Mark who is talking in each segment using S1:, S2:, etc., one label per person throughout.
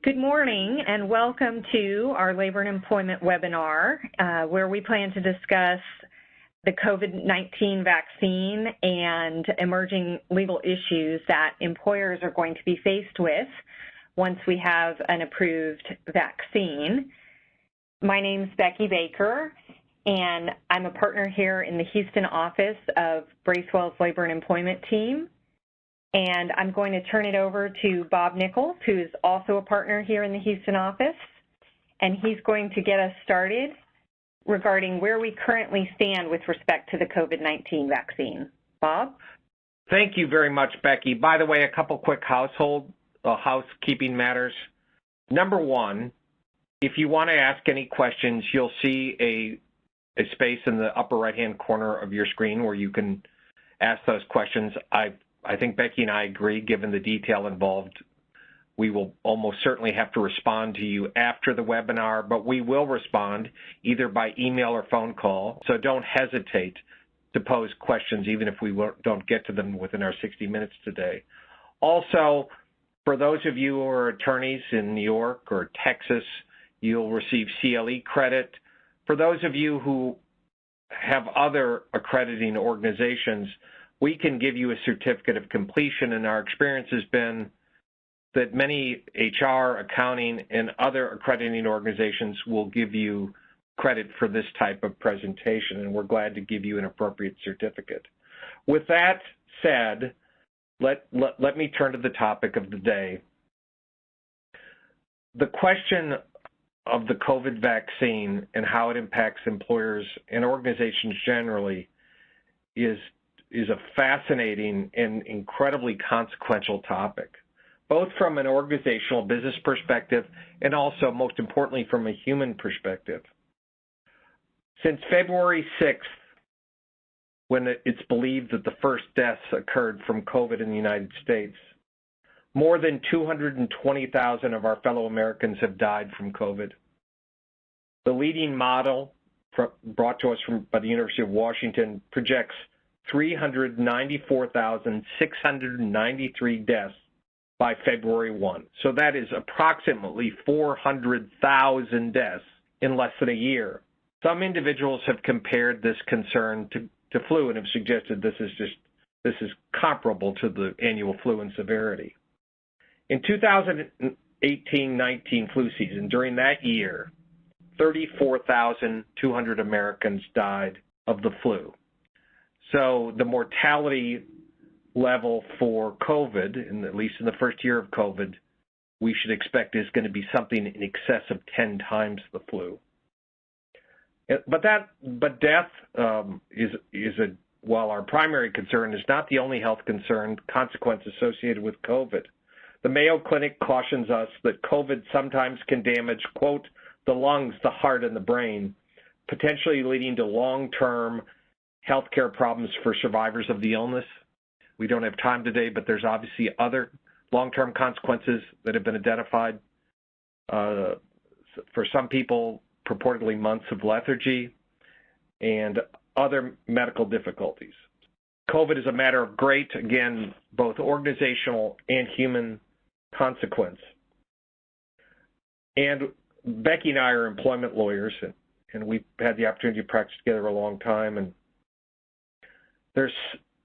S1: Good morning and welcome to our Labor and Employment webinar where we plan to discuss the COVID-19 vaccine and emerging legal issues that employers are going to be faced with once we have an approved vaccine. My name is Becky Baker and I'm a partner here in the Houston office of Bracewell's Labor and Employment team. And I'm going to turn it over to Bob Nichols, who is also a partner here in the Houston office, and he's going to get us started regarding where we currently stand with respect to the COVID-19 vaccine. Bob?
S2: Thank you very much, Becky. By the way, a couple quick housekeeping matters. Number one, if you want to ask any questions, you'll see a space in the upper right-hand corner of your screen where you can ask those questions. I think Becky and I agree, given the detail involved, we will almost certainly have to respond to you after the webinar, but we will respond either by email or phone call, so don't hesitate to pose questions even if we don't get to them within our 60 minutes today. Also, for those of you who are attorneys in New York or Texas, you'll receive CLE credit. For those of you who have other accrediting organizations, we can give you a certificate of completion, and our experience has been that many HR, accounting, and other accrediting organizations will give you credit for this type of presentation, and we're glad to give you an appropriate certificate. With that said, let me turn to the topic of the day. The question of the COVID vaccine and how it impacts employers and organizations generally is a fascinating and incredibly consequential topic, both from an organizational business perspective and also, most importantly, from a human perspective. Since February 6th, when it's believed that the first deaths occurred from COVID in the United States, more than 220,000 of our fellow Americans have died from COVID. The leading model brought to us by the University of Washington projects 394,693 deaths by February 1. So that is approximately 400,000 deaths in less than a year. Some individuals have compared this concern to flu and have suggested this is comparable to the annual flu in severity. In 2018-19 flu season, during that year, 34,200 Americans died of the flu. So the mortality level for COVID, and at least in the first year of COVID, we should expect is going to be something in excess of 10 times the flu. But death while our primary concern is not the only health concern consequence associated with COVID. The Mayo Clinic cautions us that COVID sometimes can damage, quote, the lungs, the heart, and the brain, potentially leading to long-term healthcare problems for survivors of the illness. We don't have time today, but there's obviously other long-term consequences that have been identified. For some people, purportedly months of lethargy and other medical difficulties. COVID is a matter of great, again, both organizational and human consequence. And Becky and I are employment lawyers, and we've had the opportunity to practice together a long time, and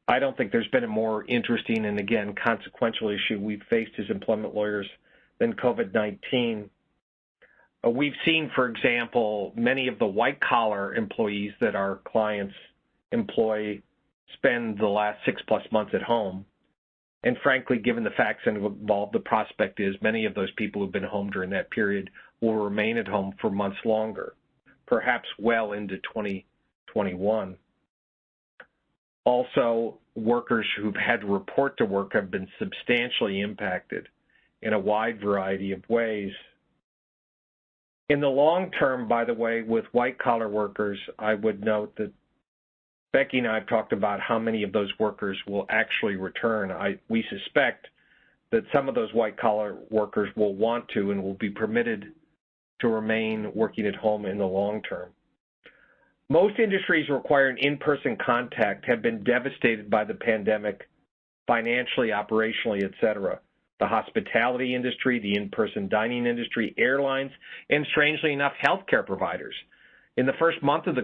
S2: I don't think there's been a more interesting and, again, consequential issue we've faced as employment lawyers than COVID-19. We've seen, for example, many of the white-collar employees that our clients employ spend the last 6+ months at home. And frankly, given the facts involved, the prospect is many of those people who've been home during that period will remain at home for months longer, perhaps well into 2021. Also, workers who've had to report to work have been substantially impacted in a wide variety of ways. In the long term, by the way, with white-collar workers, I would note that Becky and I have talked about how many of those workers will actually return. We suspect that some of those white-collar workers will want to and will be permitted to remain working at home in the long term. Most industries requiring in-person contact have been devastated by the pandemic, financially, operationally, et cetera. the hospitality industry, the in-person dining industry, airlines, and strangely enough, healthcare providers. In the first month of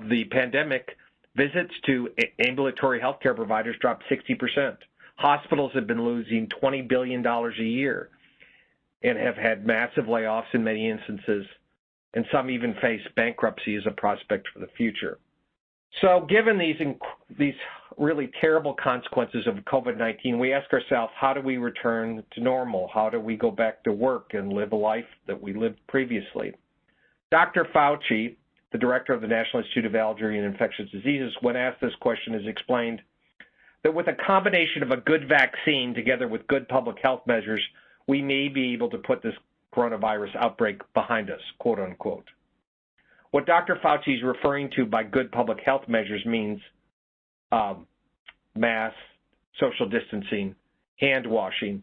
S2: the pandemic, visits to ambulatory healthcare providers dropped 60%. Hospitals have been losing $20 billion a year and have had massive layoffs in many instances, and some even face bankruptcy as a prospect for the future. So given these really terrible consequences of COVID-19, we ask ourselves, how do we return to normal? How do we go back to work and live a life that we lived previously? Dr. Fauci, the director of the National Institute of Allergy and Infectious Diseases, when asked this question, has explained that with a combination of a good vaccine together with good public health measures, we may be able to put this coronavirus outbreak behind us, quote unquote. What Dr. Fauci is referring to by good public health measures means masks, social distancing, hand washing.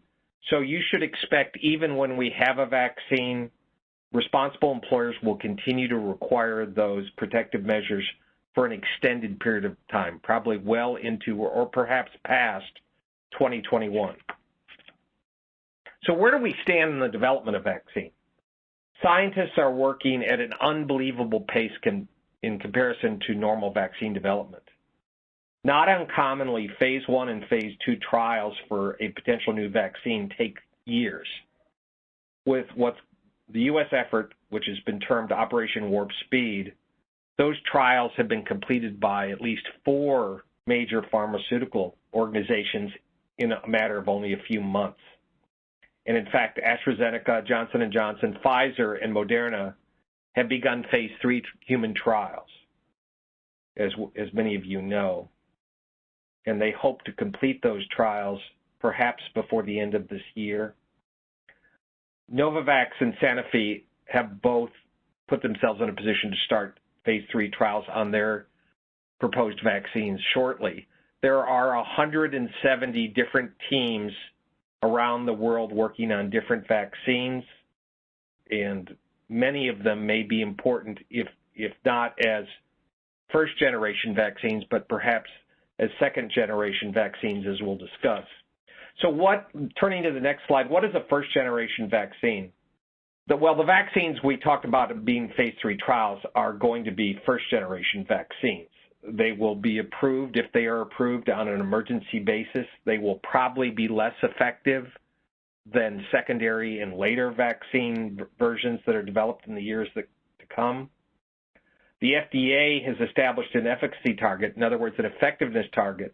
S2: So you should expect, even when we have a vaccine, responsible employers will continue to require those protective measures for an extended period of time, probably well into or perhaps past 2021. So where do we stand in the development of vaccine? Scientists are working at an unbelievable pace in comparison to normal vaccine development. Not uncommonly, phase 1 and phase 2 trials for a potential new vaccine take years. With what's the U.S. effort, which has been termed Operation Warp Speed, those trials have been completed by at least 4 major pharmaceutical organizations in a matter of only a few months. And in fact, AstraZeneca, Johnson & Johnson, Pfizer, and Moderna have begun phase 3 human trials, as many of you know. And they hope to complete those trials perhaps before the end of this year. Novavax and Sanofi have both put themselves in a position to start phase 3 trials on their proposed vaccines shortly. There are 170 different teams around the world working on different vaccines, and many of them may be important, if not as first-generation vaccines, but perhaps as second-generation vaccines, as we'll discuss. So turning to the next slide, what is a first-generation vaccine? Well, the vaccines we talked about being phase 3 trials are going to be first-generation vaccines. They will be approved if they are approved on an emergency basis. They will probably be less effective than secondary and later vaccine versions that are developed in the years to come. The FDA has established an efficacy target, in other words, an effectiveness target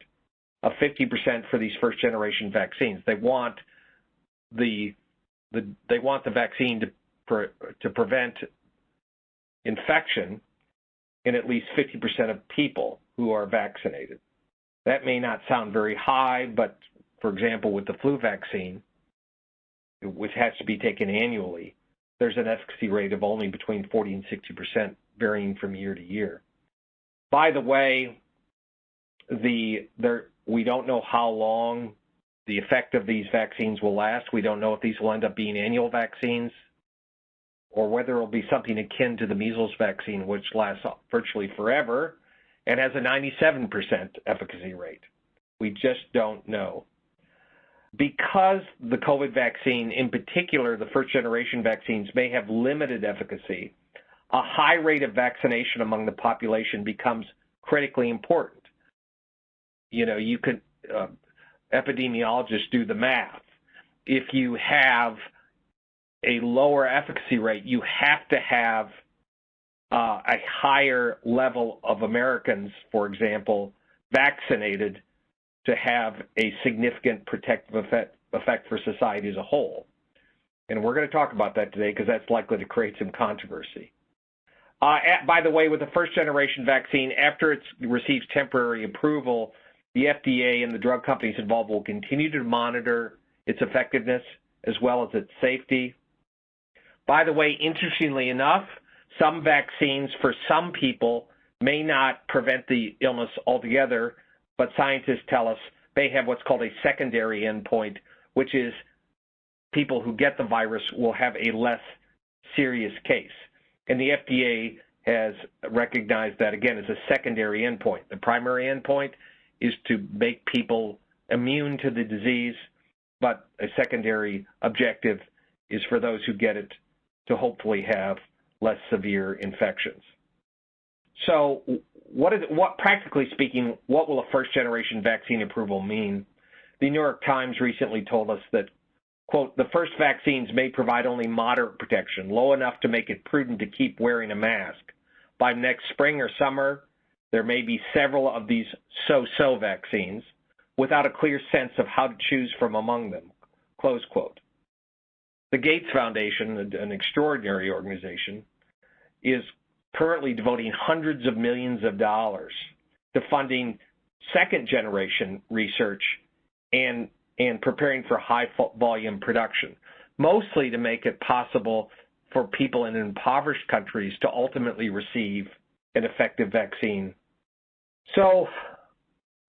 S2: of 50% for these first-generation vaccines. They want the vaccine to prevent infection in at least 50% of people who are vaccinated. That may not sound very high, but for example, with the flu vaccine, which has to be taken annually, there's an efficacy rate of only between 40 and 60%, varying from year to year. By the way, we don't know how long the effect of these vaccines will last. We don't know if these will end up being annual vaccines, or whether it will be something akin to the measles vaccine, which lasts virtually forever and has a 97% efficacy rate. We just don't know. Because the COVID vaccine, in particular the first-generation vaccines, may have limited efficacy, a high rate of vaccination among the population becomes critically important. You know, you could, epidemiologists do the math. If you have a lower efficacy rate, you have to have a higher level of Americans, for example, vaccinated to have a significant protective effect for society as a whole. And we're going to talk about that today because that's likely to create some controversy. By the way, with the first-generation vaccine, after it receives temporary approval, the FDA and the drug companies involved will continue to monitor its effectiveness as well as its safety. By the way, interestingly enough, some vaccines for some people may not prevent the illness altogether, but scientists tell us they have what's called a secondary endpoint, which is people who get the virus will have a less serious case. And the FDA has recognized that, again, as a secondary endpoint. The primary endpoint is to make people immune to the disease, but a secondary objective is for those who get it to hopefully have less severe infections. So practically speaking, what will a first-generation vaccine approval mean? The New York Times recently told us that, quote, the first vaccines may provide only moderate protection, low enough to make it prudent to keep wearing a mask. By next spring or summer, there may be several of these so-so vaccines without a clear sense of how to choose from among them, close quote. The Gates Foundation, an extraordinary organization, is currently devoting hundreds of millions of dollars to funding second-generation research and preparing for high-volume production, mostly to make it possible for people in impoverished countries to ultimately receive an effective vaccine. So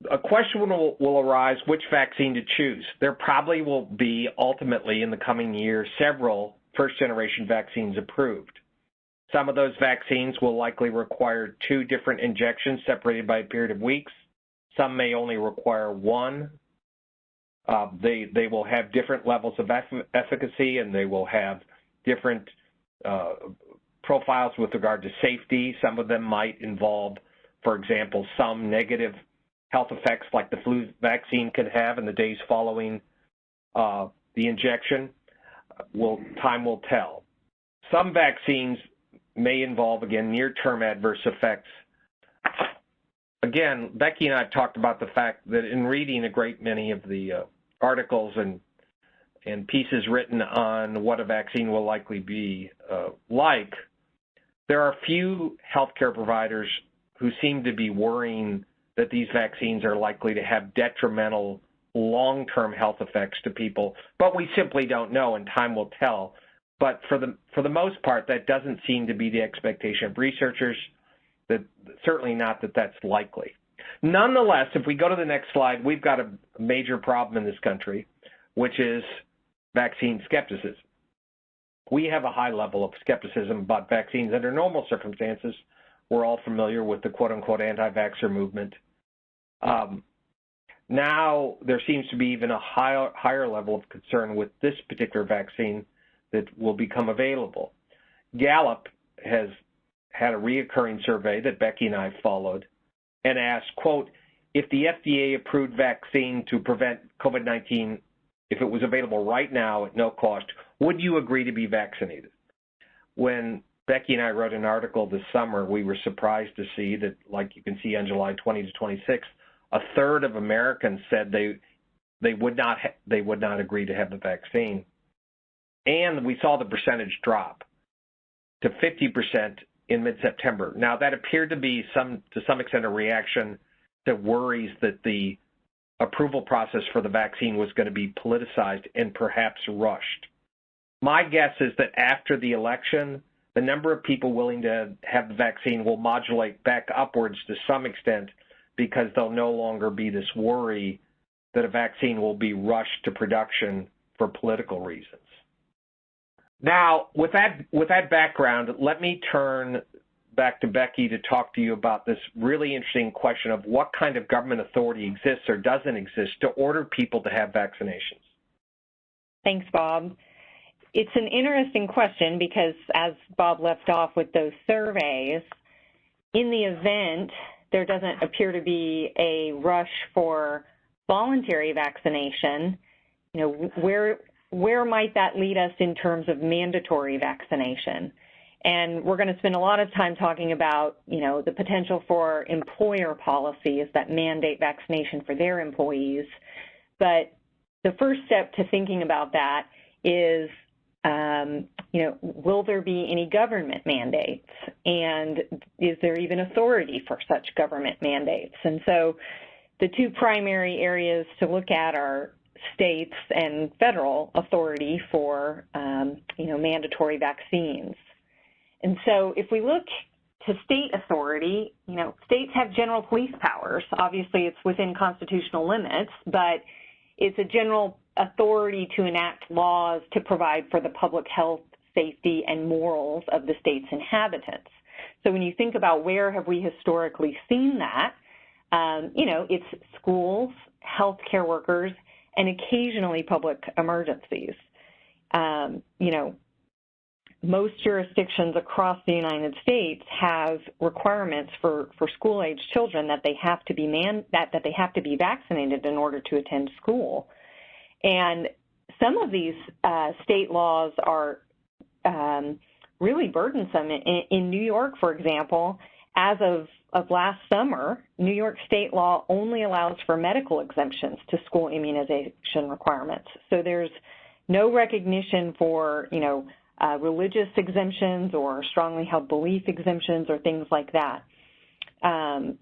S2: a question will arise which vaccine to choose. There probably will be ultimately in the coming year several first-generation vaccines approved. Some of those vaccines will likely require 2 different injections separated by a period of weeks. Some may only require 1. They will have different levels of efficacy, and they will have different profiles with regard to safety. Some of them might involve, for example, some negative health effects like the flu vaccine could have in the days following the injection. Time will tell. Some vaccines may involve, again, near-term adverse effects. Again, Becky and I have talked about the fact that in reading a great many of the articles and pieces written on what a vaccine will likely be like, there are few healthcare providers who seem to be worrying that these vaccines are likely to have detrimental long-term health effects to people, but we simply don't know, and time will tell. But for the most part, that doesn't seem to be the expectation of researchers. That certainly not that that's likely. Nonetheless, if we go to the next slide, we've got a major problem in this country, which is vaccine skepticism. We have a high level of skepticism about vaccines under normal circumstances. We're all familiar with the quote-unquote anti-vaxxer movement. Now there seems to be even a higher level of concern with this particular vaccine that will become available. Gallup has had a reoccurring survey that Becky and I followed and asked, quote, if the FDA-approved vaccine to prevent COVID-19, if it was available right now at no cost, would you agree to be vaccinated? When Becky and I wrote an article this summer, we were surprised to see that, like you can see on July 20 to 26, a third of Americans said they would not agree to have the vaccine. And we saw the percentage drop to 50% in mid-September. Now, that appeared to be to some extent a reaction to worries that the approval process for the vaccine was going to be politicized and perhaps rushed. My guess is that after the election, the number of people willing to have the vaccine will modulate back upwards to some extent because there'll no longer be this worry that a vaccine will be rushed to production for political reasons. Now, with that background, let me turn back to Becky to talk to you about this really interesting question of what kind of government authority exists or doesn't exist to order people to have vaccinations.
S1: Thanks, Bob. It's an interesting question because, as Bob left off with those surveys, in the event there doesn't appear to be a rush for voluntary vaccination, you know, where might that lead us in terms of mandatory vaccination? And we're going to spend a lot of time talking about, you know, the potential for employer policies that mandate vaccination for their employees. But the first step to thinking about that is, you know, will there be any government mandates? And is there even authority for such government mandates? And so the two primary areas to look at are states and federal authority for, you know, mandatory vaccines. And so if we look to state authority, you know, states have general police powers. Obviously, it's within constitutional limits, but it's a general authority to enact laws to provide for the public health, safety, and morals of the state's inhabitants. So when you think about where have we historically seen that, you know, it's schools, healthcare workers, and occasionally public emergencies. You know, most jurisdictions across the United States have requirements for school-age children that they have to be that they have to be vaccinated in order to attend school. And some of these state laws are really burdensome. In New York, for example, as of last summer, New York state law only allows for medical exemptions to school immunization requirements. So there's no recognition for, you know, religious exemptions or strongly held belief exemptions or things like that.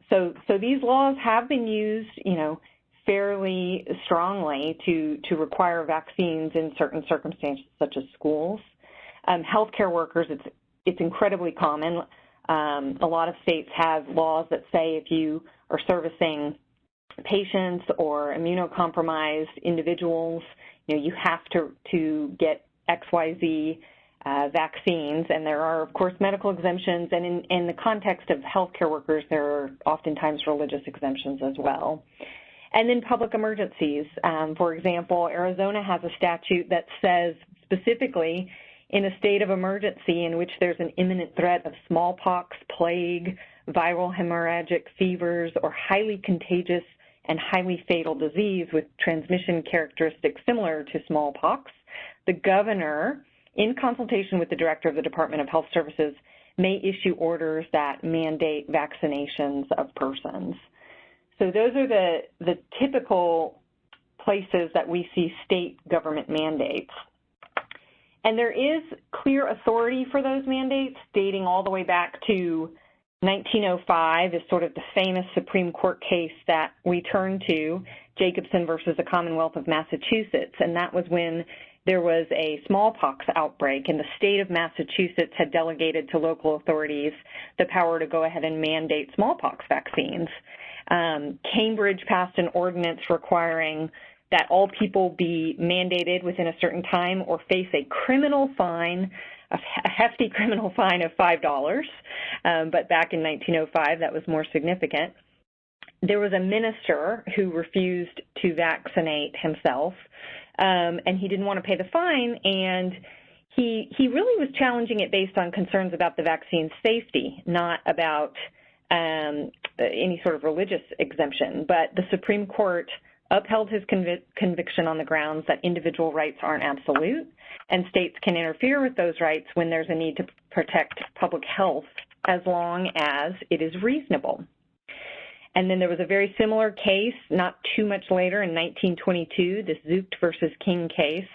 S1: So these laws have been used, you know, fairly strongly to require vaccines in certain circumstances, such as schools. Healthcare workers, it's incredibly common. A lot of states have laws that say if you are servicing patients or immunocompromised individuals, you know, you have to get XYZ vaccines, and there are, of course, medical exemptions, and in the context of healthcare workers, there are oftentimes religious exemptions as well. And then public emergencies. For example, Arizona has a statute that says specifically in a state of emergency in which there's an imminent threat of smallpox, plague, viral hemorrhagic fevers, or highly contagious and highly fatal disease with transmission characteristics similar to smallpox, the governor, in consultation with the director of the Department of Health Services, may issue orders that mandate vaccinations of persons. So those are the typical places that we see state government mandates. And there is clear authority for those mandates dating all the way back to 1905 is sort of the famous Supreme Court case that we turn to, Jacobson versus the Commonwealth of Massachusetts, and that was when there was a smallpox outbreak, and the state of Massachusetts had delegated to local authorities the power to go ahead and mandate smallpox vaccines. Cambridge passed an ordinance requiring that all people be mandated within a certain time or face a criminal fine, a hefty criminal fine of $5. But back in 1905, that was more significant. There was a minister who refused to vaccinate himself, and he didn't want to pay the fine, and he really was challenging it based on concerns about the vaccine's safety, not about any sort of religious exemption. But the Supreme Court upheld his conviction on the grounds that individual rights aren't absolute, and states can interfere with those rights when there's a need to protect public health as long as it is reasonable. And then there was a very similar case not too much later in 1922, this Zucht versus King case.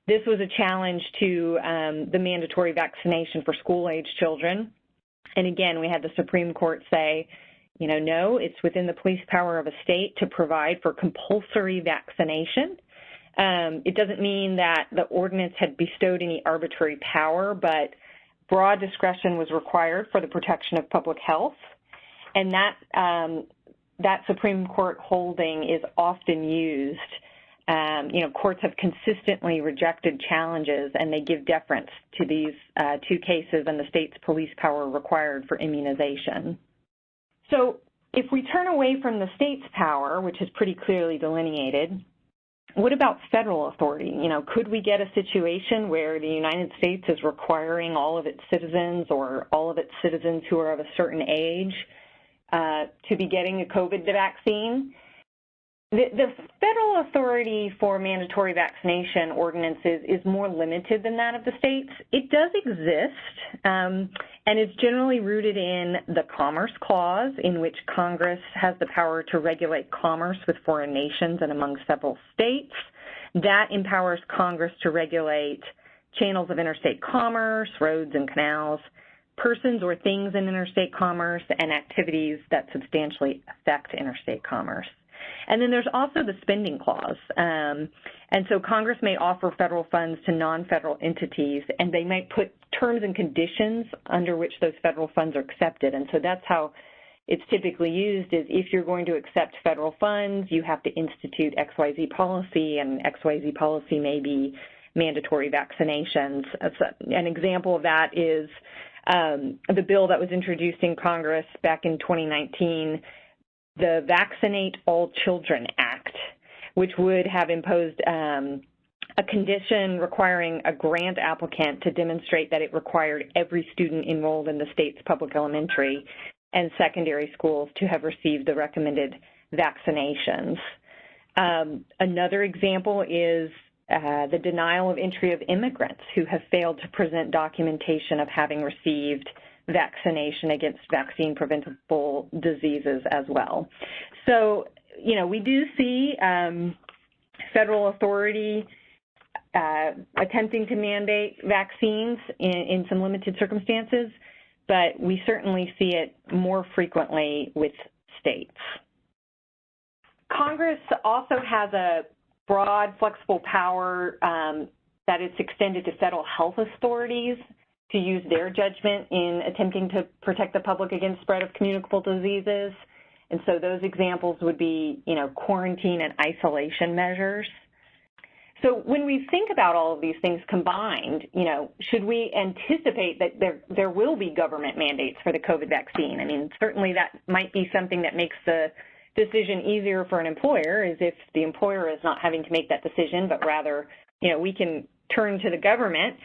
S1: This was a challenge to the mandatory vaccination for school-age children. And again, we had the Supreme Court say, you know, no, it's within the police power of a state to provide for compulsory vaccination. It doesn't mean that the ordinance had bestowed any arbitrary power, but broad discretion was required for the protection of public health. And that Supreme Court holding is often used. You know, courts have consistently rejected challenges, and they give deference to these two cases and the state's police power required for immunization. So if we turn away from the state's power, which is pretty clearly delineated, what about federal authority? You know, could we get a situation where the United States is requiring all of its citizens or all of its citizens who are of a certain age to be getting a COVID vaccine? The federal authority for mandatory vaccination ordinances is more limited than that of the states. It does exist, and it's generally rooted in the Commerce Clause, in which Congress has the power to regulate commerce with foreign nations and among several states. That empowers Congress to regulate channels of interstate commerce, roads and canals, persons or things in interstate commerce, and activities that substantially affect interstate commerce. And then there's also the spending clause. And so Congress may offer federal funds to non-federal entities, and they might put terms and conditions under which those federal funds are accepted. And so that's how it's typically used, is if you're going to accept federal funds, you have to institute XYZ policy, and XYZ policy may be mandatory vaccinations. An example of that is the bill that was introduced in Congress back in 2019, the Vaccinate All Children Act, which would have imposed a condition requiring a grant applicant to demonstrate that it required every student enrolled in the state's public elementary and secondary schools to have received the recommended vaccinations. Another example is the denial of entry of immigrants who have failed to present documentation of having received vaccination against vaccine-preventable diseases as well. So, you know, we do see federal authority attempting to mandate vaccines in some limited circumstances, but we certainly see it more frequently with states. Congress also has a broad, flexible power that is extended to federal health authorities to use their judgment in attempting to protect the public against spread of communicable diseases. And so those examples would be, you know, quarantine and isolation measures. So when we think about all of these things combined, you know, should we anticipate that there will be government mandates for the COVID vaccine? I mean, certainly that might be something that makes the decision easier for an employer, is if the employer is not having to make that decision, but rather, you know, we can turn to the government.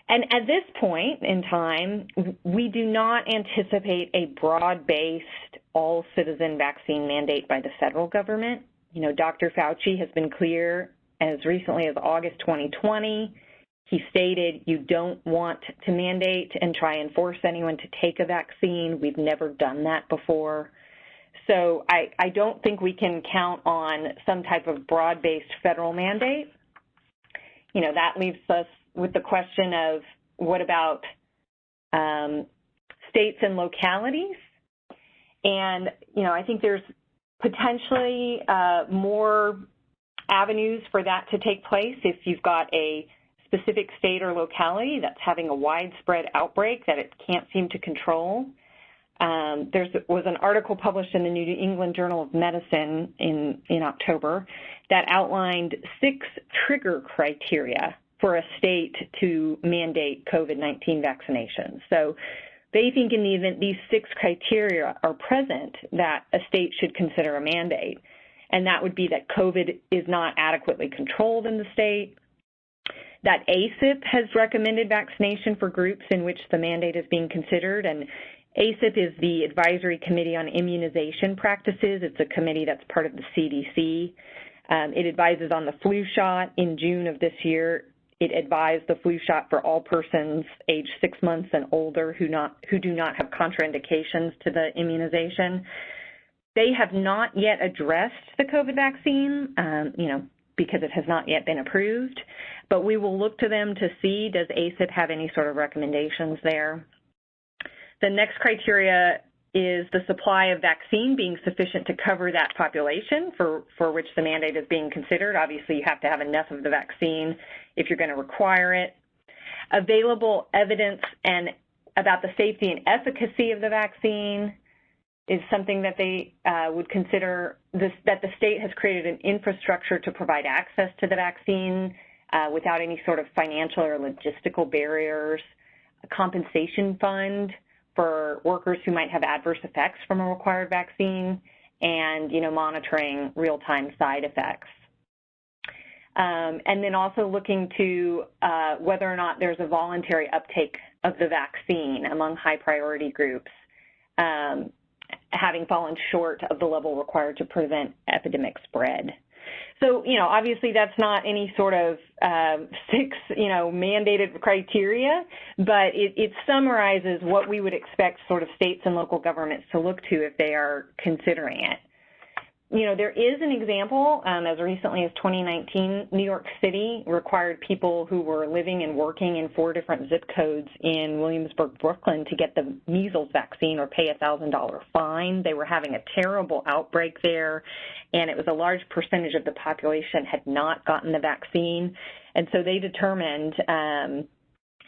S1: And at this point in time, we do not anticipate a broad-based all-citizen vaccine mandate by the federal government. You know, Dr. Fauci has been clear as recently as August 2020. He stated, you don't want to mandate and try and force anyone to take a vaccine. We've never done that before. So I don't think we can count on some type of broad-based federal mandate. You know, that leaves us with the question of what about states and localities? And, you know, I think there's potentially more avenues for that to take place if you've got a specific state or locality that's having a widespread outbreak that it can't seem to control. There was an article published in the New England Journal of Medicine in October that outlined 6 trigger criteria for a state to mandate COVID-19 vaccinations. So they think in the event these 6 criteria are present, that a state should consider a mandate. And that would be that COVID is not adequately controlled in the state, that ACCIP has recommended vaccination for groups in which the mandate is being considered. And ACCIP is the Advisory Committee on Immunization Practices. It's a committee that's part of the CDC. It advises on the flu shot. In June of this year, it advised the flu shot for all persons aged 6 months and older who do not have contraindications to the immunization. They have not yet addressed the COVID vaccine, you know, because it has not yet been approved, but we will look to them to see, does ACCIP have any sort of recommendations there? The next criteria is the supply of vaccine being sufficient to cover that population for which the mandate is being considered. Obviously, you have to have enough of the vaccine if you're going to require it. Available evidence and about the safety and efficacy of the vaccine is something that they would consider, that the state has created an infrastructure to provide access to the vaccine without any sort of financial or logistical barriers, a compensation fund for workers who might have adverse effects from a required vaccine, and, you know, monitoring real-time side effects. And then also looking to whether or not there's a voluntary uptake of the vaccine among high priority groups, having fallen short of the level required to prevent epidemic spread. So, you know, obviously that's not any sort of 6, you know, mandated criteria, but it summarizes what we would expect sort of states and local governments to look to if they are considering it. You know, there is an example, as recently as 2019, New York City required people who were living and working in 4 different zip codes in Williamsburg, Brooklyn, to get the measles vaccine or pay a $1,000 fine. They were having a terrible outbreak there, and it was a large percentage of the population had not gotten the vaccine. And so they determined,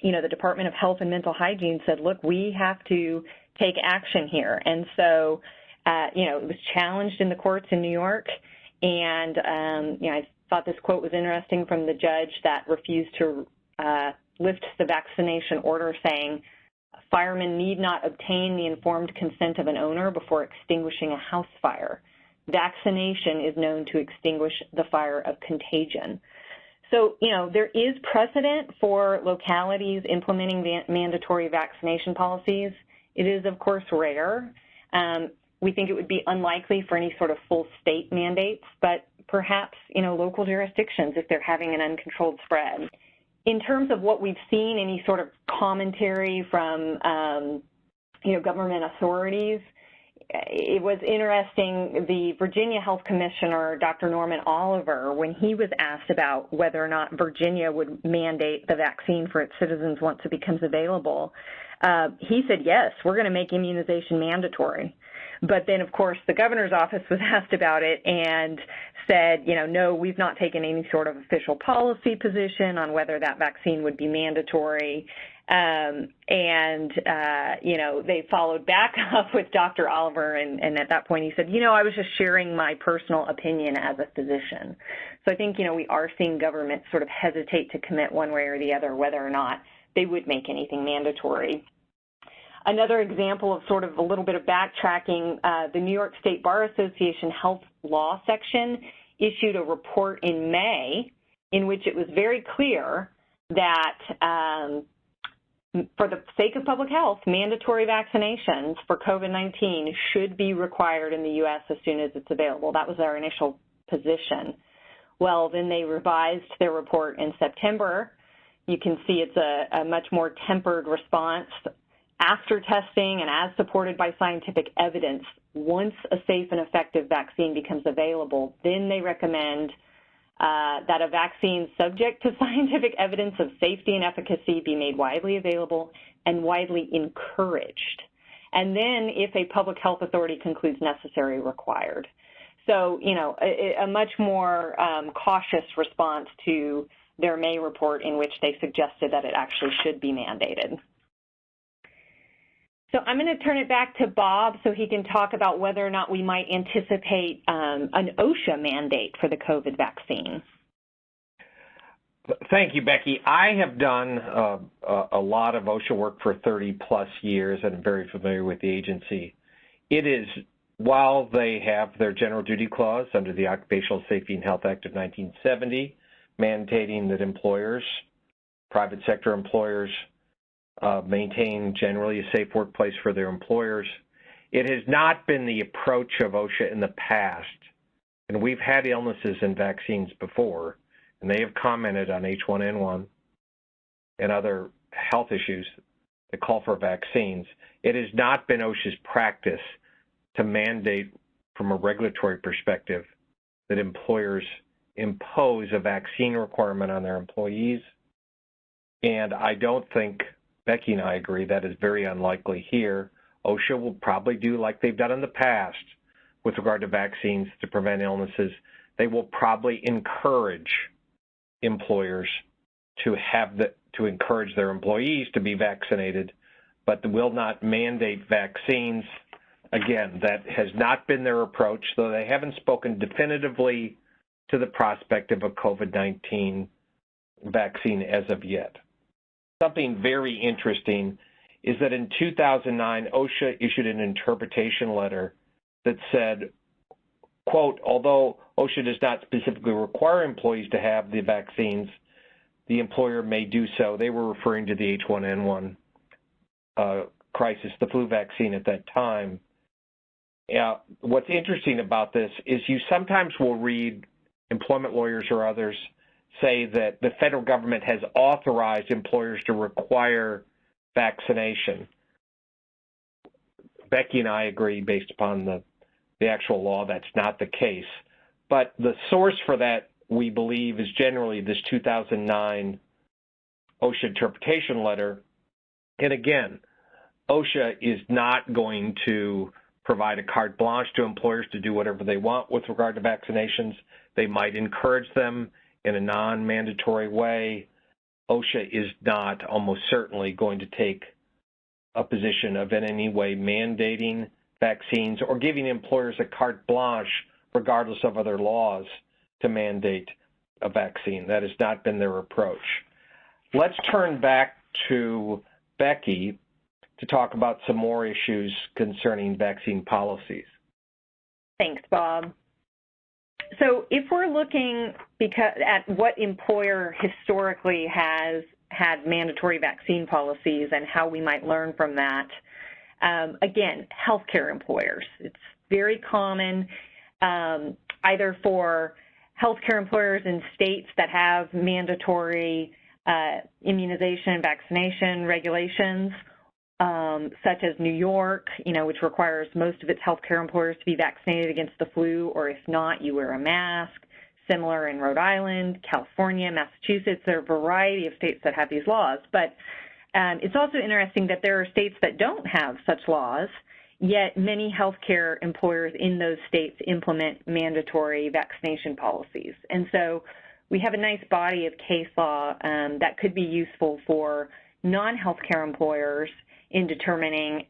S1: you know, the Department of Health and Mental Hygiene said, look, we have to take action here. And so you know, it was challenged in the courts in New York, and, you know, I thought this quote was interesting from the judge that refused to lift the vaccination order, saying, firemen need not obtain the informed consent of an owner before extinguishing a house fire. vaccination is known to extinguish the fire of contagion. So, there is precedent for localities implementing mandatory vaccination policies. It is, of course, rare. We think it would be unlikely for any sort of full state mandates, but perhaps, local jurisdictions if they're having an uncontrolled spread. In terms of what we've seen, any sort of commentary from, government authorities, it was interesting, the Virginia Health Commissioner, Dr. Norman Oliver, when he was asked about whether or not Virginia would mandate the vaccine for its citizens once it becomes available, he said, yes, we're going to make immunization mandatory. But then, of course, the governor's office was asked about it and said, no, we've not taken any sort of official policy position on whether that vaccine would be mandatory. They followed back up with Dr. Oliver, and at that point he said, I was just sharing my personal opinion as a physician. So I think, we are seeing governments sort of hesitate to commit one way or the other whether or not they would make anything mandatory. Another example of sort of a little bit of backtracking, the New York State Bar Association Health Law Section issued a report in May in which it was very clear that for the sake of public health, mandatory vaccinations for COVID-19 should be required in the U.S. as soon as it's available. That was our initial position. Well, then they revised their report in September. You can see it's a much more tempered response. After testing and as supported by scientific evidence, once a safe and effective vaccine becomes available, then they recommend that a vaccine subject to scientific evidence of safety and efficacy be made widely available and widely encouraged. And then, if a public health authority concludes necessary, required. So, a much more cautious response to their May report in which they suggested that it actually should be mandated. So I'm going to turn it back to Bob so he can talk about whether or not we might anticipate an OSHA mandate for the COVID vaccine.
S2: Thank you, Becky. I have done a lot of OSHA work for 30-plus years, and I'm very familiar with the agency. It is, while they have their general duty clause under the Occupational Safety and Health Act of 1970, mandating that employers, private sector employers, maintain generally a safe workplace for their employers. It has not been the approach of OSHA in the past, and we've had illnesses and vaccines before, and they have commented on H1N1 and other health issues that call for vaccines. It has not been OSHA's practice to mandate from a regulatory perspective that employers impose a vaccine requirement on their employees, and I don't think Becky and I agree that is very unlikely here. OSHA will probably do like they've done in the past with regard to vaccines to prevent illnesses. They will probably encourage employers to encourage their employees to be vaccinated, but will not mandate vaccines. Again, that has not been their approach, though they haven't spoken definitively to the prospect of a COVID-19 vaccine as of yet. Something very interesting is that in 2009, OSHA issued an interpretation letter that said, quote, although OSHA does not specifically require employees to have the vaccines, the employer may do so. They were referring to the H1N1 crisis, the flu vaccine at that time. What's interesting about this is you sometimes will read employment lawyers or others say that the federal government has authorized employers to require vaccination. Becky and I agree, based upon the actual law, that's not the case. But the source for that, we believe, is generally this 2009 OSHA interpretation letter. And again, OSHA is not going to provide a carte blanche to employers to do whatever they want with regard to vaccinations. They might encourage them in a non-mandatory way. OSHA is not almost certainly going to take a position of in any way mandating vaccines or giving employers a carte blanche, regardless of other laws, to mandate a vaccine. That has not been their approach. Let's turn back to Becky to talk about some more issues concerning vaccine policies.
S1: Thanks, Bob. So if we're looking at what employer historically has had mandatory vaccine policies and how we might learn from that, again, healthcare employers. It's very common either for healthcare employers in states that have mandatory immunization and vaccination regulations, such as New York, which requires most of its healthcare employers to be vaccinated against the flu, or if not, you wear a mask. Similar in Rhode Island, California, Massachusetts. There are a variety of states that have these laws. But it's also interesting that there are states that don't have such laws, yet many healthcare employers in those states implement mandatory vaccination policies. And so we have a nice body of case law that could be useful for non-healthcare employers in determining,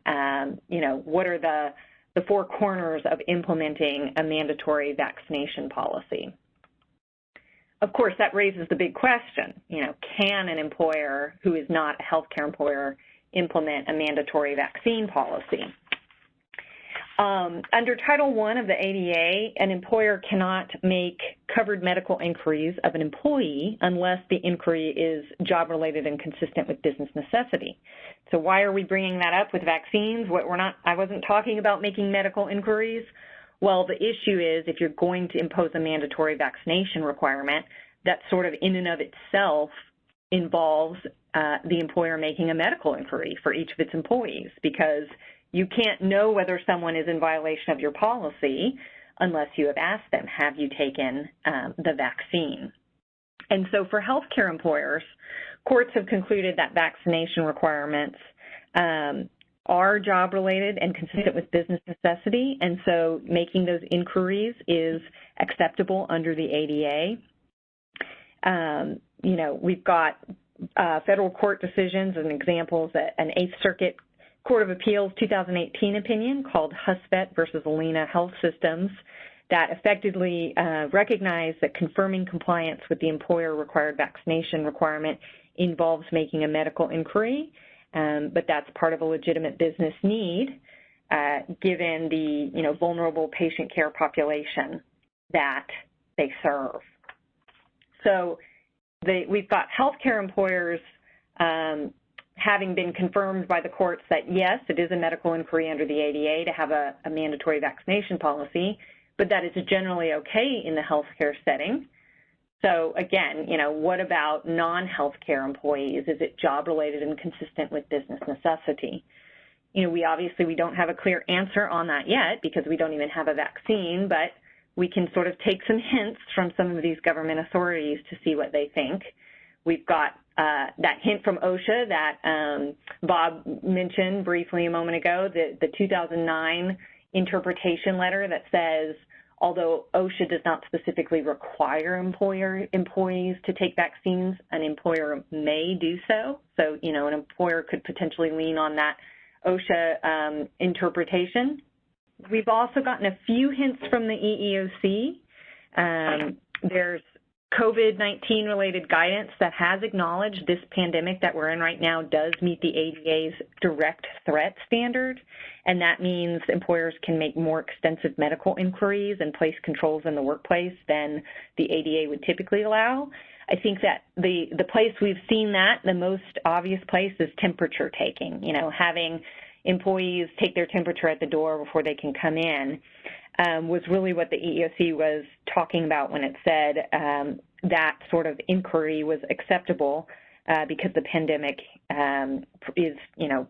S1: what are the four corners of implementing a mandatory vaccination policy. Of course, that raises the big question, can an employer who is not a healthcare employer implement a mandatory vaccine policy? Under Title I of the ADA, an employer cannot make covered medical inquiries of an employee unless the inquiry is job-related and consistent with business necessity. So why are we bringing that up with vaccines? I wasn't talking about making medical inquiries. Well, the issue is if you're going to impose a mandatory vaccination requirement, that sort of in and of itself involves the employer making a medical inquiry for each of its employees, because you can't know whether someone is in violation of your policy unless you have asked them, have you taken the vaccine? And so for healthcare employers, courts have concluded that vaccination requirements are job-related and consistent with business necessity, and so making those inquiries is acceptable under the ADA. We've got federal court decisions and examples that an Eighth Circuit Court of Appeals 2018 opinion called Husvet versus Alena Health Systems that effectively recognized that confirming compliance with the employer-required vaccination requirement involves making a medical inquiry, but that's part of a legitimate business need given the vulnerable patient care population that they serve. So we've got healthcare employers having been confirmed by the courts that, yes, it is a medical inquiry under the ADA to have a mandatory vaccination policy, but that is generally okay in the healthcare setting. So again, what about non-healthcare employees? Is it job-related and consistent with business necessity? We don't have a clear answer on that yet because we don't even have a vaccine, but we can sort of take some hints from some of these government authorities to see what they think. We've got that hint from OSHA that Bob mentioned briefly a moment ago, the 2009 interpretation letter that says, although OSHA does not specifically require employees to take vaccines, an employer may do so. So, an employer could potentially lean on that OSHA interpretation. We've also gotten a few hints from the EEOC. There's COVID-19 related guidance that has acknowledged this pandemic that we're in right now does meet the ADA's direct threat standard, and that means employers can make more extensive medical inquiries and place controls in the workplace than the ADA would typically allow. I think that the place we've seen that, the most obvious place, is temperature taking, having employees take their temperature at the door before they can come in. Was really what the EEOC was talking about when it said that sort of inquiry was acceptable because the pandemic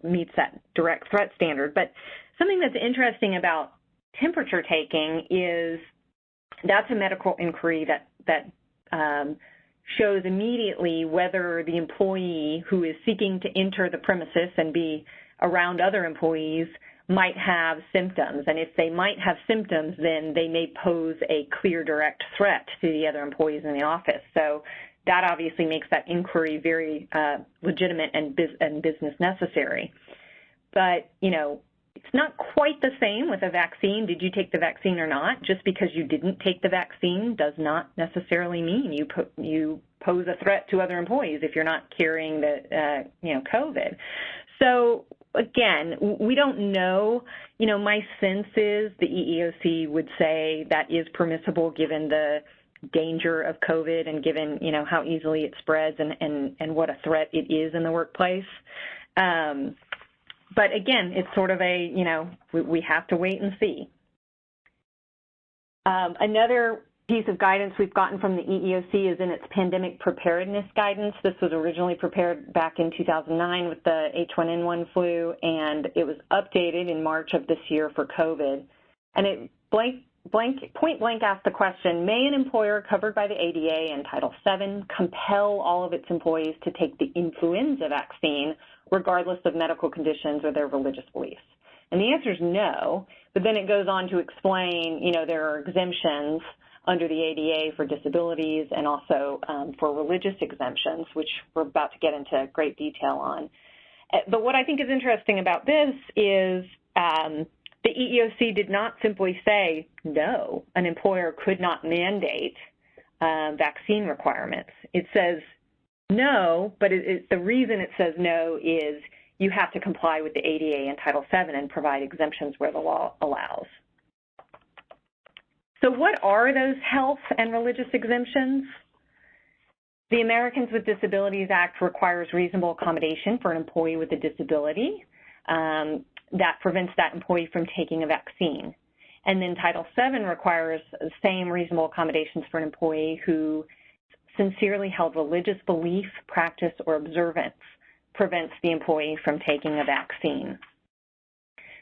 S1: meets that direct threat standard. But something that's interesting about temperature taking is that's a medical inquiry that shows immediately whether the employee who is seeking to enter the premises and be around other employees might have symptoms, and if they might have symptoms, then they may pose a clear direct threat to the other employees in the office. So that obviously makes that inquiry very legitimate and business necessary. But, it's not quite the same with a vaccine. Did you take the vaccine or not? Just because you didn't take the vaccine does not necessarily mean you pose a threat to other employees if you're not carrying the, COVID. So again, we don't know. You know, my sense is the EEOC would say that is permissible given the danger of COVID and given, you know, how easily it spreads and what a threat it is in the workplace. But again, it's sort of a, you know, we have to wait and see. Another piece of guidance we've gotten from the EEOC is in its pandemic preparedness guidance. This was originally prepared back in 2009 with the H1N1 flu, and it was updated in March of this year for COVID. And it point blank asked the question, may an employer covered by the ADA and Title VII compel all of its employees to take the influenza vaccine regardless of medical conditions or their religious beliefs? And the answer is no, but then it goes on to explain, you know, there are exemptions under the ADA for disabilities and also for religious exemptions, which we're about to get into great detail on. But what I think is interesting about this is the EEOC did not simply say, no, an employer could not mandate vaccine requirements. It says no, but the reason it says no is you have to comply with the ADA and Title VII and provide exemptions where the law allows. So what are those health and religious exemptions? The Americans with Disabilities Act requires reasonable accommodation for an employee with a disability that prevents that employee from taking a vaccine. And then Title VII requires the same reasonable accommodations for an employee who sincerely held religious belief, practice, or observance prevents the employee from taking a vaccine.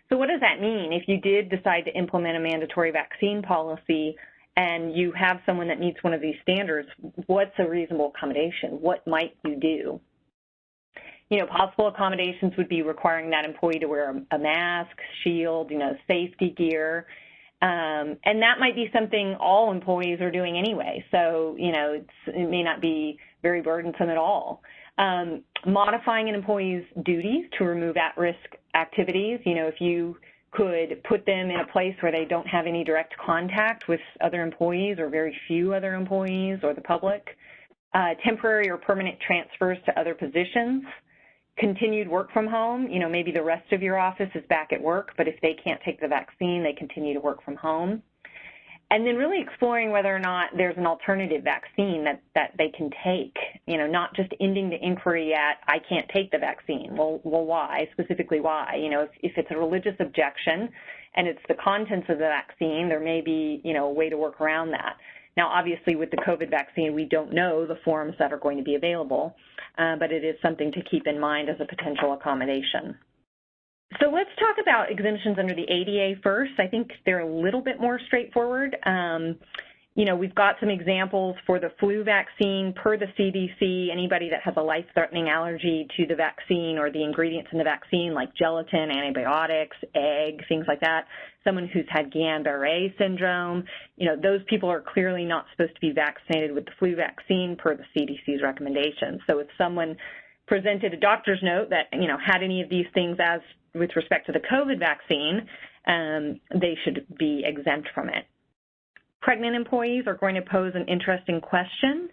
S1: So what does that mean? If you did decide to implement a mandatory vaccine policy and you have someone that meets one of these standards, what's a reasonable accommodation? What might you do? You know, possible accommodations would be requiring that employee to wear a mask, shield, you know, safety gear. And that might be something all employees are doing anyway. So, you know, it may not be very burdensome at all. Modifying an employee's duties to remove at-risk activities. You know, if you could put them in a place where they don't have any direct contact with other employees or very few other employees or the public. Temporary or permanent transfers to other positions. Continued work from home. You know, maybe the rest of your office is back at work, but if they can't take the vaccine, they continue to work from home. And then really exploring whether or not there's an alternative vaccine that they can take, you know, not just ending the inquiry at, I can't take the vaccine. Well, why? Specifically why? You know, if it's a religious objection and it's the contents of the vaccine, there may be, you know, a way to work around that. Now, obviously, with the COVID vaccine, we don't know the forms that are going to be available, but it is something to keep in mind as a potential accommodation. So let's talk about exemptions under the ADA first. I think they're a little bit more straightforward. You know, we've got some examples for the flu vaccine per the CDC. Anybody that has a life-threatening allergy to the vaccine or the ingredients in the vaccine, like gelatin, antibiotics, egg, things like that. Someone who's had Guillain-Barré syndrome, you know, those people are clearly not supposed to be vaccinated with the flu vaccine per the CDC's recommendations. So if someone presented a doctor's note that, you know, had any of these things as with respect to the COVID vaccine, they should be exempt from it. Pregnant employees are going to pose an interesting question.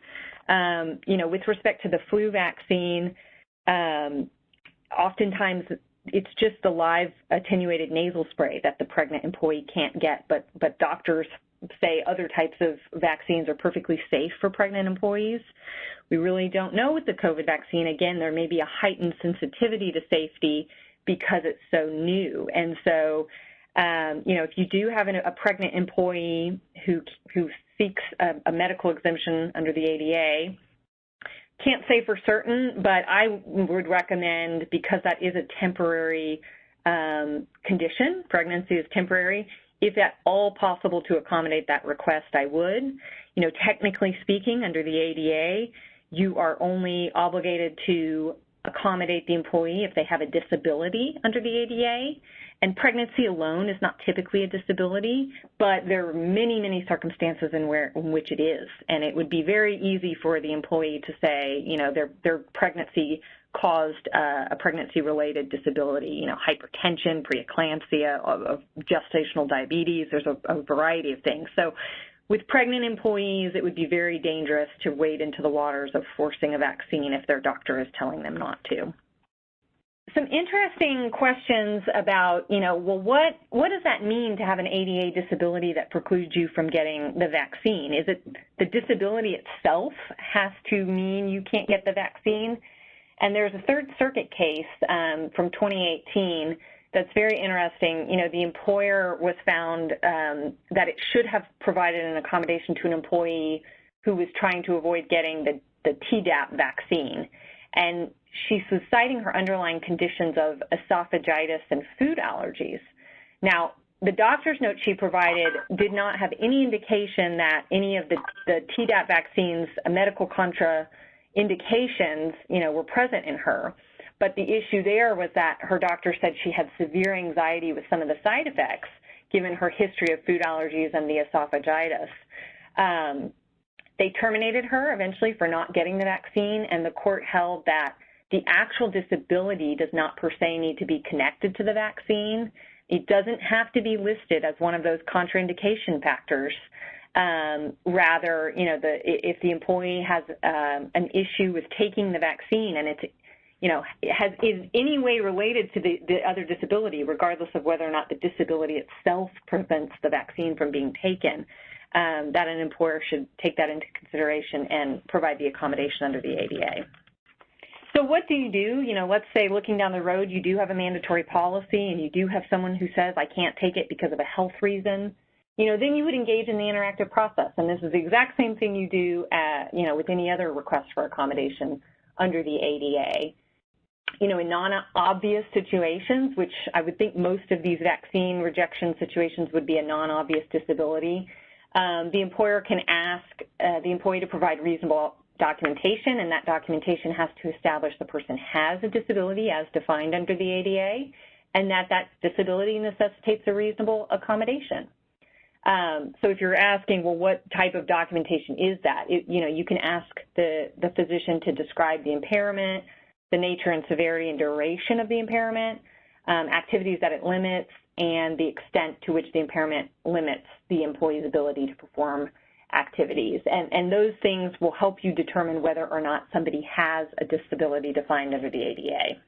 S1: You know, with respect to the flu vaccine, oftentimes it's just the live attenuated nasal spray that the pregnant employee can't get, but doctors say other types of vaccines are perfectly safe for pregnant employees. We really don't know with the COVID vaccine. Again, there may be a heightened sensitivity to safety because it's so new. And so, you know, if you do have a pregnant employee who seeks a medical exemption under the ADA, can't say for certain, but I would recommend, because that is a temporary condition, pregnancy is temporary, if at all possible to accommodate that request, I would. You know, technically speaking, under the ADA, you are only obligated to accommodate the employee if they have a disability under the ADA. And pregnancy alone is not typically a disability, but there are many, many circumstances in which it is. And it would be very easy for the employee to say, you know, their pregnancy caused a pregnancy-related disability, you know, hypertension, preeclampsia, gestational diabetes. There's a variety of things. So with pregnant employees, it would be very dangerous to wade into the waters of forcing a vaccine if their doctor is telling them not to. some interesting questions about, well, what does that mean to have an ADA disability that precludes you from getting the vaccine? Is it the disability itself has to mean you can't get the vaccine? And there's a Third Circuit case from 2018 that's very interesting. The employer was found that it should have provided an accommodation to an employee who was trying to avoid getting the Tdap vaccine. And she was citing her underlying conditions of esophagitis and food allergies. Now, the doctor's note she provided did not have any indication that any of the Tdap vaccines, medical contraindications, were present in her. But the issue there was that her doctor said she had severe anxiety with some of the side effects, given her history of food allergies and the esophagitis. They terminated her eventually for not getting the vaccine, and the court held that the actual disability does not per se need to be connected to the vaccine. It doesn't have to be listed as one of those contraindication factors. Rather, if the employee has an issue with taking the vaccine and it's, is any way related to the other disability, regardless of whether or not the disability itself prevents the vaccine from being taken, that an employer should take that into consideration and provide the accommodation under the ADA. So what do you do? Let's say looking down the road, you do have a mandatory policy and you do have someone who says, I can't take it because of a health reason. Then you would engage in the interactive process. And this is the exact same thing you do, with any other request for accommodation under the ADA. In non-obvious situations, which I would think most of these vaccine rejection situations would be a non-obvious disability, the employer can ask the employee to provide reasonable documentation, and that documentation has to establish the person has a disability as defined under the ADA, and that disability necessitates a reasonable accommodation. So if you're asking, well, what type of documentation is that? You can ask the physician to describe the impairment, the nature and severity and duration of the impairment, activities that it limits, and the extent to which the impairment limits the employee's ability to perform activities. And those things will help you determine whether or not somebody has a disability defined under the ADA.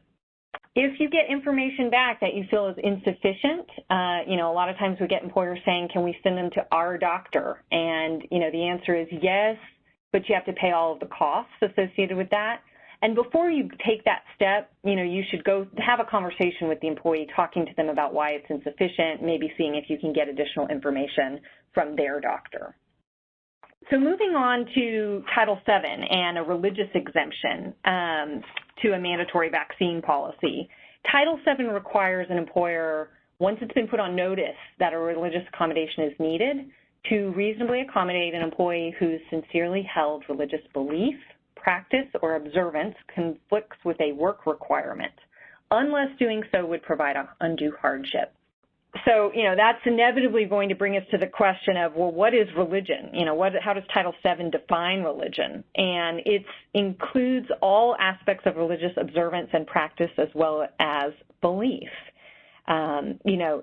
S1: If you get information back that you feel is insufficient, a lot of times we get employers saying, can we send them to our doctor? And, the answer is yes, but you have to pay all of the costs associated with that. And before you take that step, you should go have a conversation with the employee, talking to them about why it's insufficient, maybe seeing if you can get additional information from their doctor. So moving on to Title VII and a religious exemption to a mandatory vaccine policy. Title VII requires an employer, once it's been put on notice that a religious accommodation is needed, to reasonably accommodate an employee whose sincerely held religious belief, practice, or observance conflicts with a work requirement, unless doing so would provide an undue hardship. So, that's inevitably going to bring us to the question of, well, what is religion? How does Title VII define religion? And it includes all aspects of religious observance and practice as well as belief. The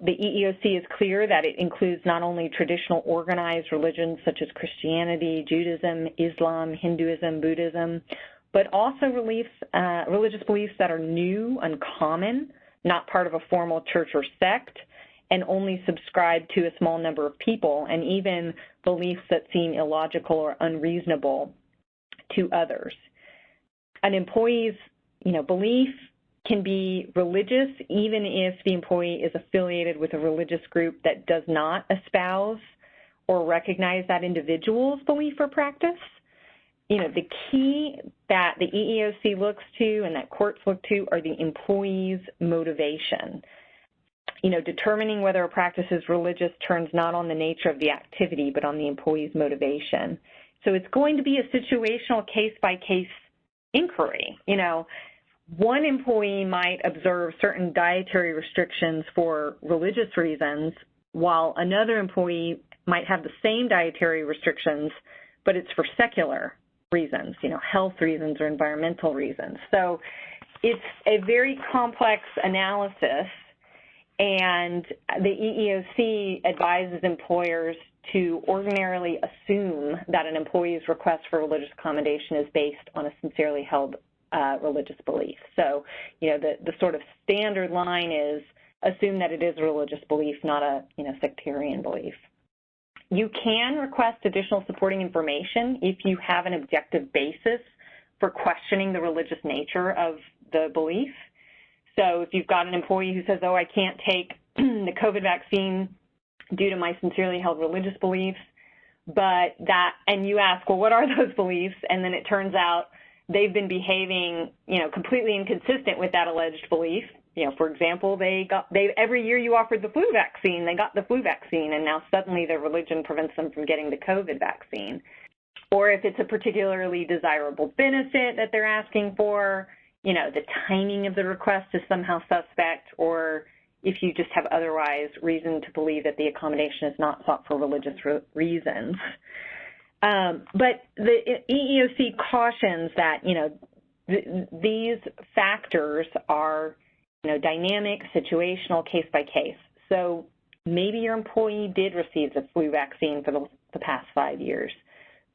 S1: EEOC is clear that it includes not only traditional organized religions such as Christianity, Judaism, Islam, Hinduism, Buddhism, but also religious beliefs that are new, uncommon, not part of a formal church or sect, and only subscribe to a small number of people, and even beliefs that seem illogical or unreasonable to others. An employee's, belief can be religious even if the employee is affiliated with a religious group that does not espouse or recognize that individual's belief or practice. The key that the EEOC looks to and that courts look to are the employee's motivation. Determining whether a practice is religious turns not on the nature of the activity, but on the employee's motivation. So it's going to be a situational case-by-case inquiry. One employee might observe certain dietary restrictions for religious reasons, while another employee might have the same dietary restrictions, but it's for secular reasons, health reasons or environmental reasons. So it's a very complex analysis, and the EEOC advises employers to ordinarily assume that an employee's request for religious accommodation is based on a sincerely held religious belief. So, the sort of standard line is assume that it is a religious belief, not a, sectarian belief. You can request additional supporting information if you have an objective basis for questioning the religious nature of the belief. So if you've got an employee who says, oh, I can't take the COVID vaccine due to my sincerely held religious beliefs, and you ask, well, what are those beliefs? And then it turns out they've been behaving, completely inconsistent with that alleged belief. For example, every year you offered the flu vaccine, they got the flu vaccine, and now suddenly their religion prevents them from getting the COVID vaccine. Or if it's a particularly desirable benefit that they're asking for, the timing of the request is somehow suspect, or if you just have otherwise reason to believe that the accommodation is not sought for religious reasons. But the EEOC cautions that, these factors are, dynamic, situational, case by case. So maybe your employee did receive the flu vaccine for the past 5 years,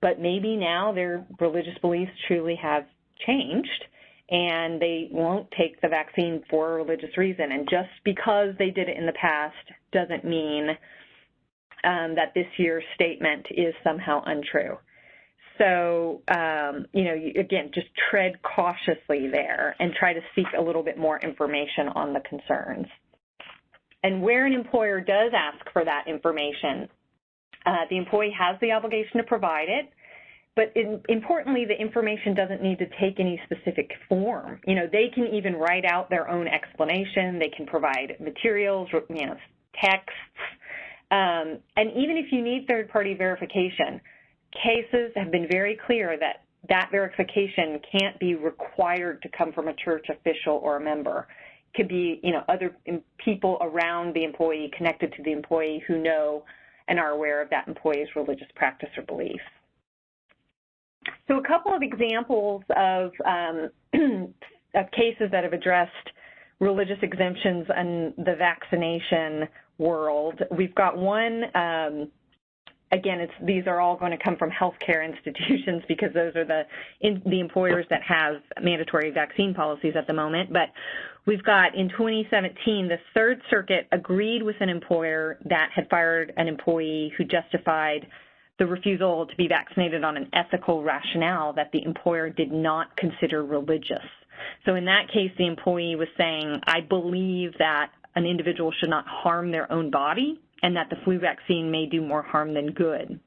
S1: but maybe now their religious beliefs truly have changed and they won't take the vaccine for a religious reason. And just because they did it in the past doesn't mean that this year's statement is somehow untrue. So, again, just tread cautiously there and try to seek a little bit more information on the concerns. And where an employer does ask for that information, the employee has the obligation to provide it, but importantly, the information doesn't need to take any specific form. They can even write out their own explanation. They can provide materials, texts, and even if you need third-party verification, cases have been very clear that verification can't be required to come from a church official or a member. It could be, other people around the employee, connected to the employee, who know and are aware of that employee's religious practice or belief. So a couple of examples of cases that have addressed religious exemptions in the vaccination world. We've got one. Again, these are all going to come from healthcare institutions because those are the employers that have mandatory vaccine policies at the moment. But we've got, in 2017, the Third Circuit agreed with an employer that had fired an employee who justified the refusal to be vaccinated on an ethical rationale that the employer did not consider religious. So in that case, the employee was saying, I believe that an individual should not harm their own body, and that the flu vaccine may do more harm than good.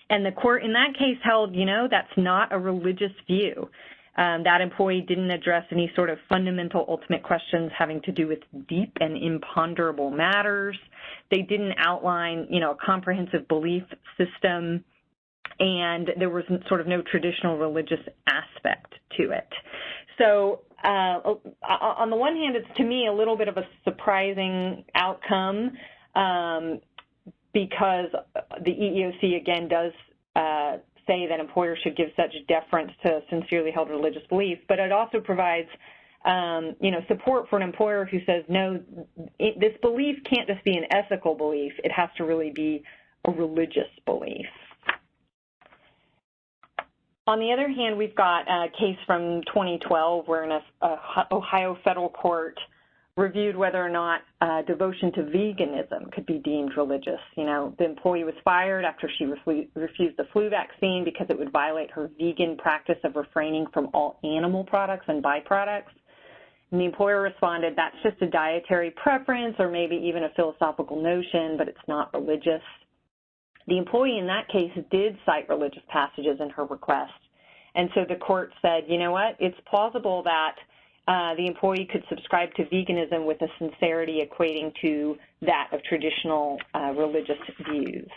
S1: And the court in that case held, that's not a religious view. That employee didn't address any sort of fundamental ultimate questions having to do with deep and imponderable matters. They didn't outline, a comprehensive belief system, and there was sort of no traditional religious aspect to it. So on the one hand, it's to me a little bit of a surprising outcome, because the EEOC, again, does say that employers should give such deference to sincerely held religious belief, but it also provides, support for an employer who says, no, this belief can't just be an ethical belief. It has to really be a religious belief. On the other hand, we've got a case from 2012 where an Ohio federal court reviewed whether or not devotion to veganism could be deemed religious. The employee was fired after she refused the flu vaccine because it would violate her vegan practice of refraining from all animal products and byproducts. And the employer responded, that's just a dietary preference or maybe even a philosophical notion, but it's not religious. The employee in that case did cite religious passages in her request. And so the court said, you know what, it's plausible that the employee could subscribe to veganism with a sincerity equating to that of traditional religious views.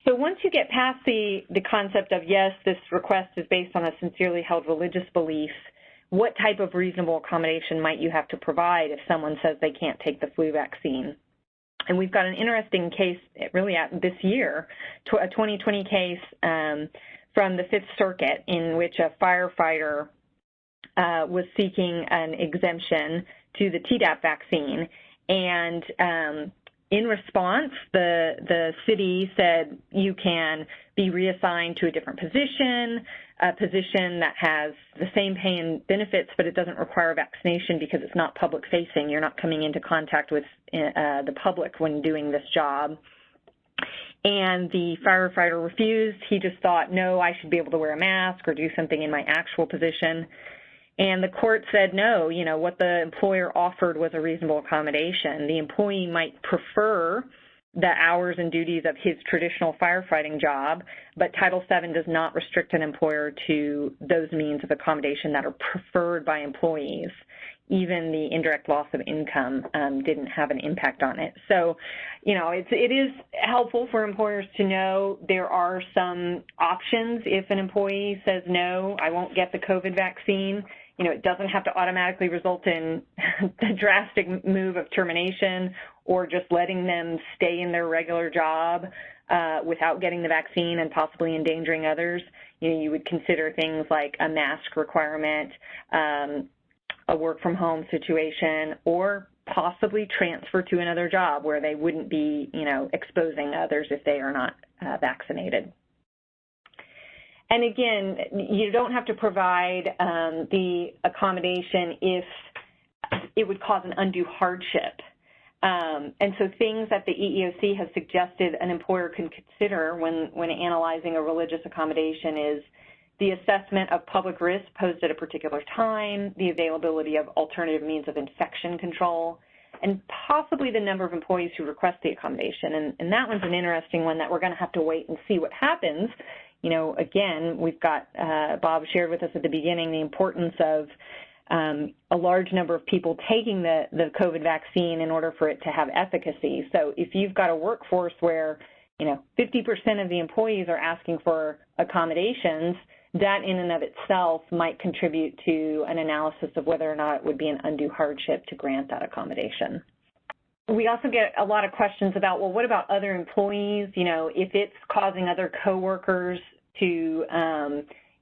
S1: So once you get past the concept of, yes, this request is based on a sincerely held religious belief, what type of reasonable accommodation might you have to provide if someone says they can't take the flu vaccine? And we've got an interesting case really this year, a 2020 case from the Fifth Circuit in which a firefighter was seeking an exemption to the Tdap vaccine, and In response, the city said you can be reassigned to a different position, a position that has the same pay and benefits, but it doesn't require vaccination because it's not public-facing. You're not coming into contact with the public when doing this job. And the firefighter refused. He just thought, no, I should be able to wear a mask or do something in my actual position. And the court said, no, you know, what the employer offered was a reasonable accommodation. The employee might prefer the hours and duties of his traditional firefighting job, but Title VII does not restrict an employer to those means of accommodation that are preferred by employees. Even the indirect loss of income didn't have an impact on it. So, you know, it is helpful for employers to know there are some options if an employee says, no, I won't get the COVID vaccine. You know, it doesn't have to automatically result in the drastic move of termination or just letting them stay in their regular job without getting the vaccine and possibly endangering others. You know, you would consider things like a mask requirement, a work-from-home situation, or possibly transfer to another job where they wouldn't be, you know, exposing others if they are not vaccinated. And again, you don't have to provide the accommodation if it would cause an undue hardship. And so things that the EEOC has suggested an employer can consider when analyzing a religious accommodation is the assessment of public risk posed at a particular time, the availability of alternative means of infection control, and possibly the number of employees who request the accommodation. And that one's an interesting one that we're going to have to wait and see what happens. You know, again, we've got, Bob shared with us at the beginning, the importance of a large number of people taking the COVID vaccine in order for it to have efficacy. So if you've got a workforce where, you know, 50% of the employees are asking for accommodations, that in and of itself might contribute to an analysis of whether or not it would be an undue hardship to grant that accommodation. We also get a lot of questions about, well, what about other employees? You know, if it's causing other coworkers to,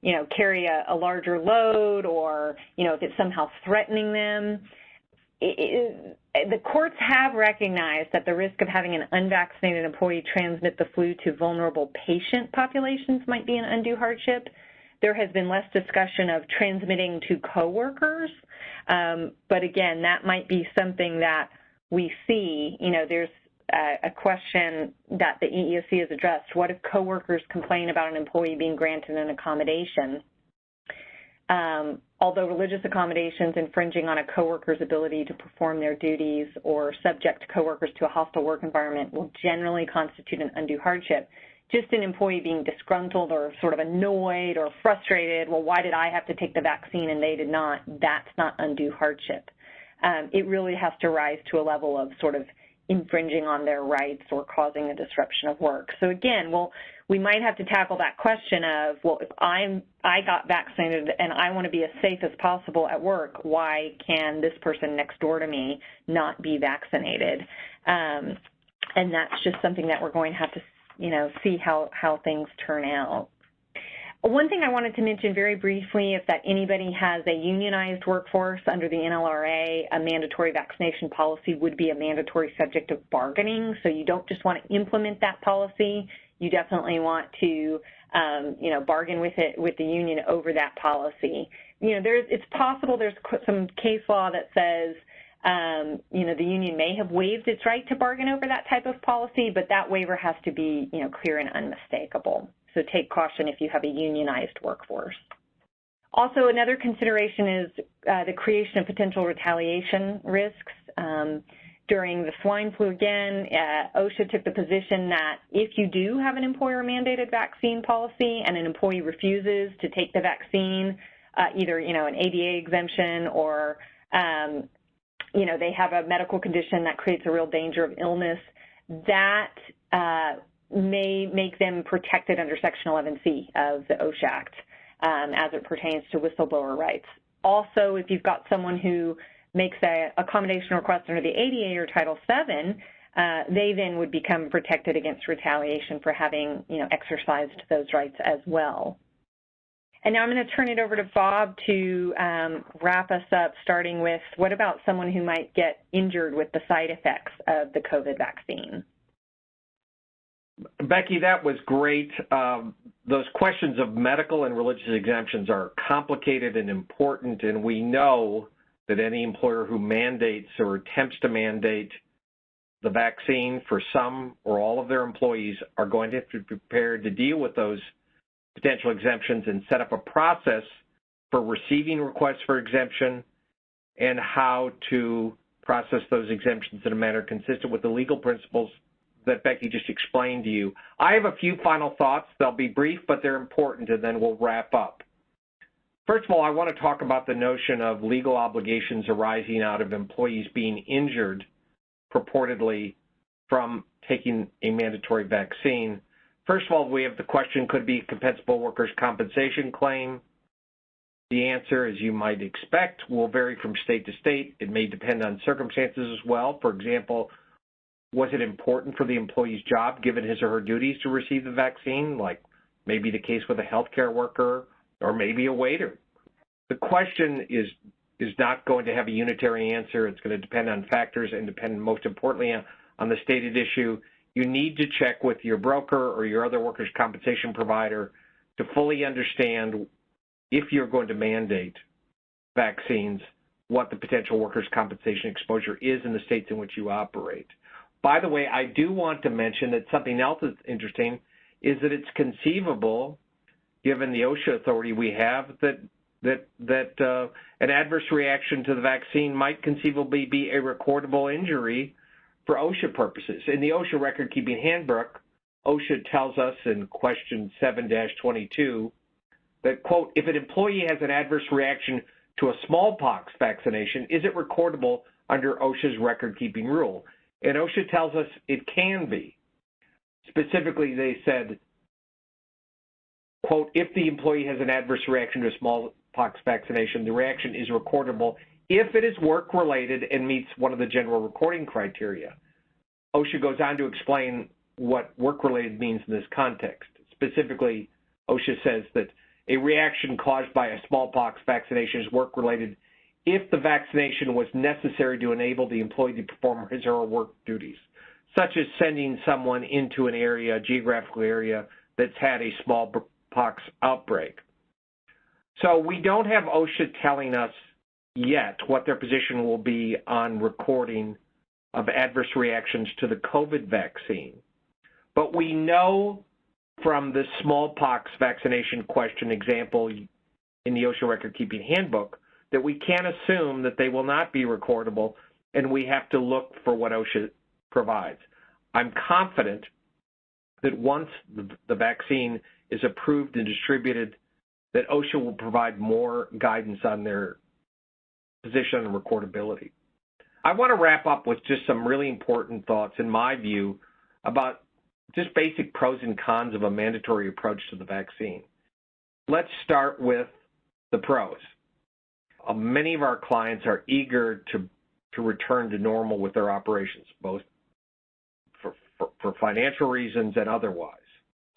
S1: you know, carry a larger load, or, you know, if it's somehow threatening them. The courts have recognized that the risk of having an unvaccinated employee transmit the flu to vulnerable patient populations might be an undue hardship. There has been less discussion of transmitting to coworkers, but again, that might be something that we see. You know, there's a question that the EEOC has addressed. What if coworkers complain about an employee being granted an accommodation? Although religious accommodations infringing on a coworker's ability to perform their duties or subject coworkers to a hostile work environment will generally constitute an undue hardship. Just an employee being disgruntled or sort of annoyed or frustrated, well, why did I have to take the vaccine and they did not? That's not undue hardship. It really has to rise to a level of sort of infringing on their rights or causing a disruption of work. So again, well, we might have to tackle that question of, well, if I got vaccinated and I want to be as safe as possible at work, why can this person next door to me not be vaccinated? And that's just something that we're going to have to, you know, see how things turn out. One thing I wanted to mention very briefly, if that anybody has a unionized workforce under the NLRA, a mandatory vaccination policy would be a mandatory subject of bargaining. So you don't just want to implement that policy, you definitely want to, you know, bargain with the union over that policy. You know, it's possible there's some case law that says, you know, the union may have waived its right to bargain over that type of policy, but that waiver has to be, you know, clear and unmistakable. So take caution if you have a unionized workforce. Also, another consideration is the creation of potential retaliation risks. During the swine flu again, OSHA took the position that if you do have an employer-mandated vaccine policy and an employee refuses to take the vaccine, either, you know, an ADA exemption or, you know, they have a medical condition that creates a real danger of illness, that may make them protected under Section 11C of the OSHA Act as it pertains to whistleblower rights. Also, if you've got someone who makes an accommodation request under the ADA or Title VII, they then would become protected against retaliation for having, you know, exercised those rights as well. And now I'm going to turn it over to Bob to wrap us up, starting with what about someone who might get injured with the side effects of the COVID vaccine?
S2: Becky, that was great. Those questions of medical and religious exemptions are complicated and important, and we know that any employer who mandates or attempts to mandate the vaccine for some or all of their employees are going to have to be prepared to deal with those potential exemptions and set up a process for receiving requests for exemption and how to process those exemptions in a manner consistent with the legal principles that Becky just explained to you. I have a few final thoughts. They'll be brief, but they're important, and then we'll wrap up. First of all, I want to talk about the notion of legal obligations arising out of employees being injured purportedly from taking a mandatory vaccine. First of all, we have the question, could be a compensable workers' compensation claim? The answer, as you might expect, will vary from state to state. It may depend on circumstances as well. For example, was it important for the employee's job, given his or her duties, to receive the vaccine, like maybe the case with a healthcare worker or maybe a waiter? The question is not going to have a unitary answer. It's going to depend on factors and depend, most importantly, on the stated issue. You need to check with your broker or your other workers' compensation provider to fully understand, if you're going to mandate vaccines, what the potential workers' compensation exposure is in the states in which you operate. By the way, I do want to mention that something else that's interesting is that it's conceivable, given the OSHA authority we have, that an adverse reaction to the vaccine might conceivably be a recordable injury for OSHA purposes. In the OSHA record-keeping handbook, OSHA tells us in question 7-22 that, quote, if an employee has an adverse reaction to a smallpox vaccination, is it recordable under OSHA's record-keeping rule? And OSHA tells us it can be. Specifically, they said, quote, if the employee has an adverse reaction to a smallpox vaccination, the reaction is recordable if it is work-related and meets one of the general recording criteria. OSHA goes on to explain what work-related means in this context. Specifically, OSHA says that a reaction caused by a smallpox vaccination is work-related if the vaccination was necessary to enable the employee to perform his or her work duties, such as sending someone into an area, a geographical area, that's had a smallpox outbreak. So we don't have OSHA telling us yet what their position will be on recording of adverse reactions to the COVID vaccine. But we know from the smallpox vaccination question example in the OSHA record-keeping handbook that we can't assume that they will not be recordable, and we have to look for what OSHA provides. I'm confident that once the vaccine is approved and distributed, that OSHA will provide more guidance on their position on recordability. I want to wrap up with just some really important thoughts, in my view, about just basic pros and cons of a mandatory approach to the vaccine. Let's start with the pros. Many of our clients are eager to return to normal with their operations, both for financial reasons and otherwise.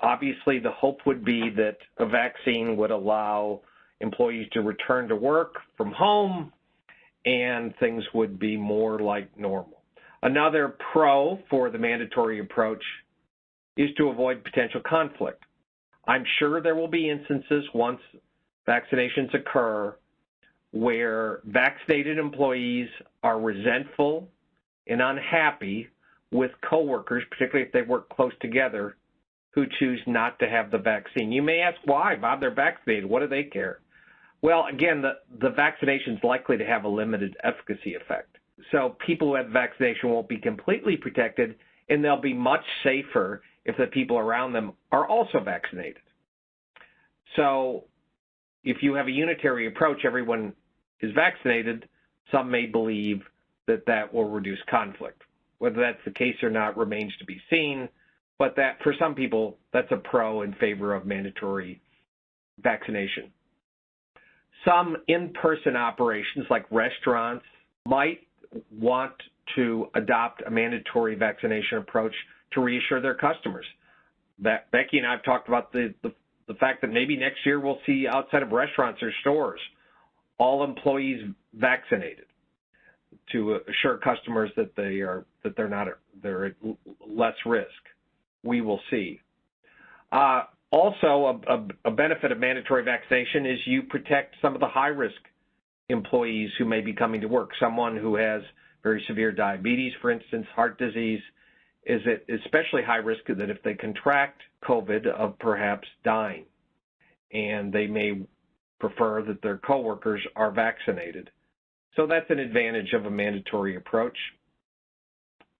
S2: Obviously, the hope would be that a vaccine would allow employees to return to work from home and things would be more like normal. Another pro for the mandatory approach is to avoid potential conflict. I'm sure there will be instances once vaccinations occur where vaccinated employees are resentful and unhappy with coworkers, particularly if they work close together, who choose not to have the vaccine. You may ask why, Bob, they're vaccinated, what do they care? Well, again, the vaccination is likely to have a limited efficacy effect. So people who have vaccination won't be completely protected, and they'll be much safer if the people around them are also vaccinated. So if you have a unitary approach, everyone is vaccinated, some may believe that that will reduce conflict. Whether that's the case or not remains to be seen, but that for some people, that's a pro in favor of mandatory vaccination. Some in-person operations like restaurants might want to adopt a mandatory vaccination approach to reassure their customers. Becky and I have talked about the the fact that maybe next year we'll see outside of restaurants or stores all employees vaccinated to assure customers that they're at less risk. We will see. Also, a benefit of mandatory vaccination is you protect some of the high-risk employees who may be coming to work. Someone who has very severe diabetes, for instance, heart disease, is at especially high risk that if they contract COVID of perhaps dying, and they may prefer that their coworkers are vaccinated. So that's an advantage of a mandatory approach.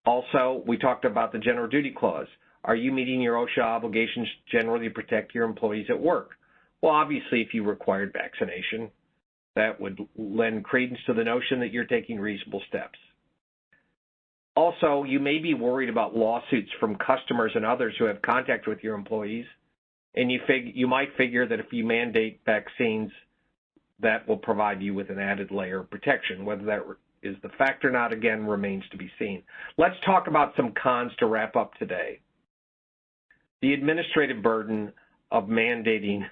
S2: Also, we talked about the general duty clause. Are you meeting your OSHA obligations generally to protect your employees at work? Well, obviously, if you required vaccination, that would lend credence to the notion that you're taking reasonable steps. Also, you may be worried about lawsuits from customers and others who have contact with your employees, and you might figure that if you mandate vaccines, that will provide you with an added layer of protection. Whether that is the fact or not, again, remains to be seen. Let's talk about some cons to wrap up today. The administrative burden of mandating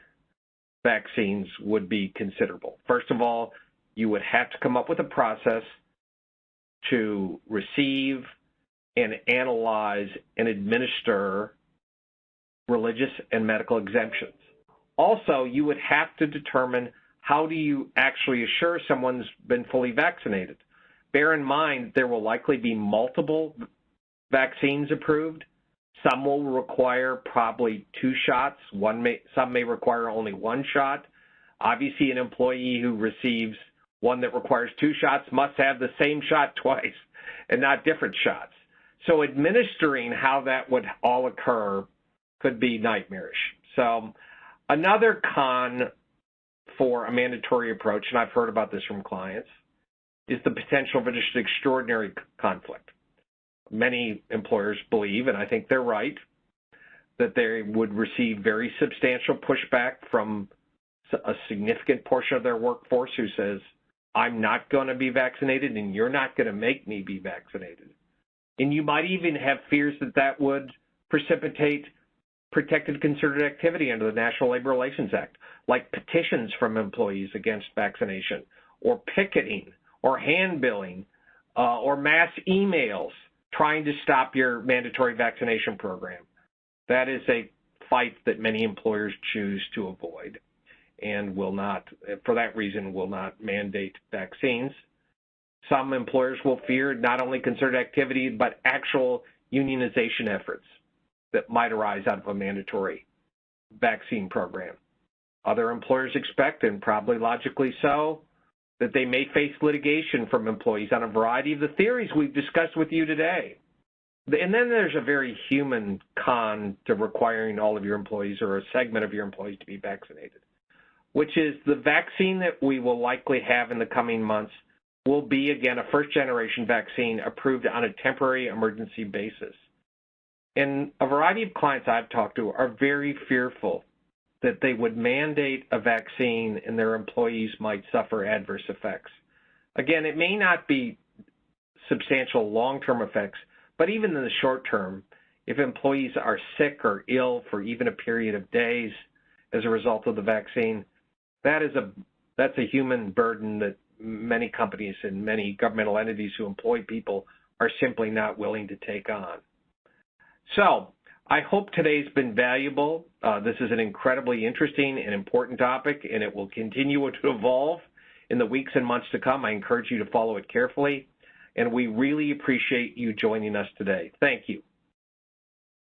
S2: vaccines would be considerable. First of all, you would have to come up with a process to receive and analyze and administer religious and medical exemptions. Also, you would have to determine how do you actually assure someone's been fully vaccinated. Bear in mind there will likely be multiple vaccines approved. Some will require probably 2 shots. Some may require only 1 shot. Obviously, an employee who receives one that requires 2 shots must have the same shot twice and not different shots. So administering how that would all occur could be nightmarish. So another con for a mandatory approach, and I've heard about this from clients, is the potential for just extraordinary conflict. Many employers believe, and I think they're right, that they would receive very substantial pushback from a significant portion of their workforce who says, I'm not going to be vaccinated and you're not going to make me be vaccinated. And you might even have fears that that would precipitate protected concerted activity under the National Labor Relations Act, like petitions from employees against vaccination, or picketing, or handbilling, or mass emails trying to stop your mandatory vaccination program. That is a fight that many employers choose to avoid and will not, for that reason, will not mandate vaccines. Some employers will fear not only concerted activity, but actual unionization efforts that might arise out of a mandatory vaccine program. Other employers expect, and probably logically so, that they may face litigation from employees on a variety of the theories we've discussed with you today. And then there's a very human con to requiring all of your employees or a segment of your employees to be vaccinated, which is the vaccine that we will likely have in the coming months will be, again, a first-generation vaccine approved on a temporary emergency basis. And a variety of clients I've talked to are very fearful that they would mandate a vaccine and their employees might suffer adverse effects. Again, it may not be substantial long-term effects, but even in the short term, if employees are sick or ill for even a period of days as a result of the vaccine, that's a human burden that many companies and many governmental entities who employ people are simply not willing to take on. So I hope today's been valuable. This is an incredibly interesting and important topic, and it will continue to evolve in the weeks and months to come. I encourage you to follow it carefully, and we really appreciate you joining us today. Thank you.